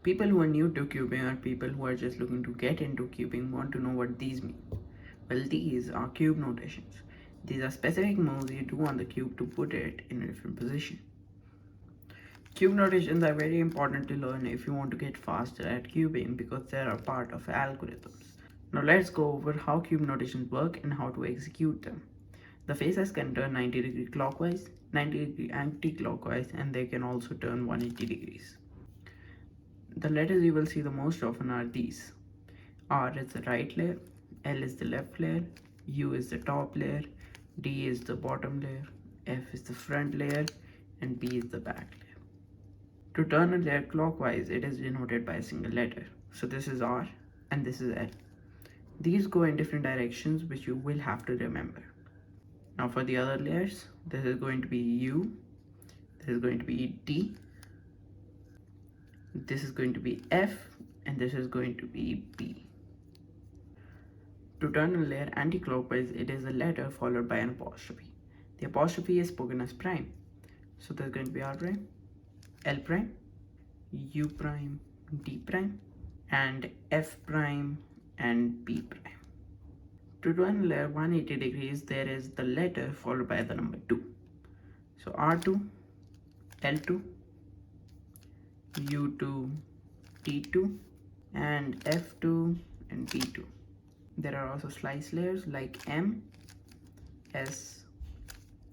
People who are new to cubing or people who are just looking to get into cubing want to know what these mean. Well, these are cube notations. These are specific moves you do on the cube to put it in a different position. Cube notations are very important to learn if you want to get faster at cubing because they are a part of algorithms. Now let's go over how cube notations work and how to execute them. The faces can turn 90-degree clockwise, 90-degree anti-clockwise, and they can also turn 180 degrees. The letters you will see the most often are these. R is the right layer, L is the left layer, U is the top layer, D is the bottom layer, F is the front layer, and B is the back layer. To turn a layer clockwise, it is denoted by a single letter. So this is R and this is L. These go in different directions, which you will have to remember. Now for the other layers, this is going to be U, this is going to be D, this is going to be F, and this is going to be B. To turn a layer anti-clockwise, it is a letter followed by an apostrophe. The apostrophe is spoken as prime. So there's going to be R prime, L prime, U prime, D prime, and F prime and B prime. To turn a layer 180 degrees, there is the letter followed by the number 2. So R2, L2, U2, D2, and F2 and B2. There are also slice layers like M, S,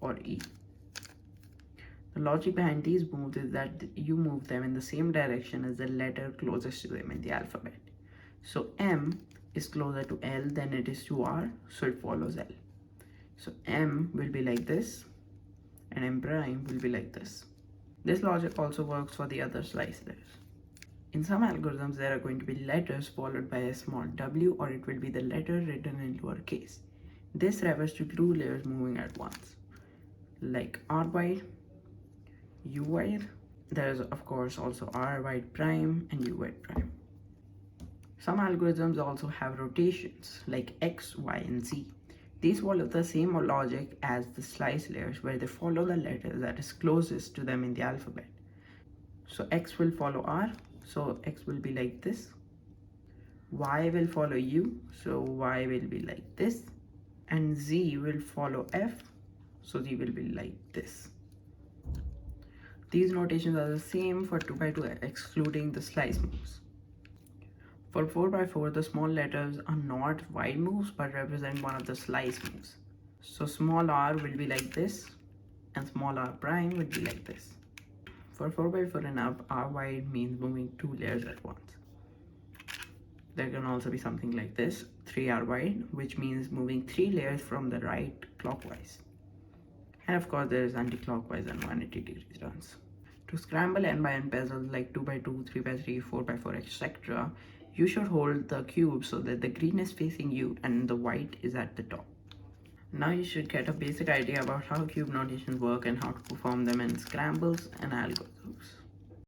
or E. The logic behind these moves is that you move them in the same direction as the letter closest to them in the alphabet. So M is closer to L than it is to R, so it follows L. So M will be like this, and M prime will be like this. This logic also works for the other slice layers. In some algorithms, there are going to be letters followed by a small w, or it will be the letter written in lowercase. This refers to two layers moving at once, like R wide, U wide. There is of course also R wide prime and U wide prime. Some algorithms also have rotations like X, Y, and Z. These follow the same logic as the slice layers, where they follow the letter that is closest to them in the alphabet. So X will follow R, so X will be like this. Y will follow U, so Y will be like this. And Z will follow F, so Z will be like this. These notations are the same for 2x2 excluding the slice moves. For 4x4, the small letters are not wide moves but represent one of the slice moves. So small r will be like this and small r prime will be like this. For 4x4 and up, r wide means moving two layers at once. There can also be something like this, 3r wide, which means moving 3 layers from the right clockwise. And of course there is anti-clockwise and 180 degrees turns. To scramble n by n puzzles like 2x2, 3x3, 4x4, etc., you should hold the cube so that the green is facing you and the white is at the top. Now you should get a basic idea about how cube notations work and how to perform them in scrambles and algorithms.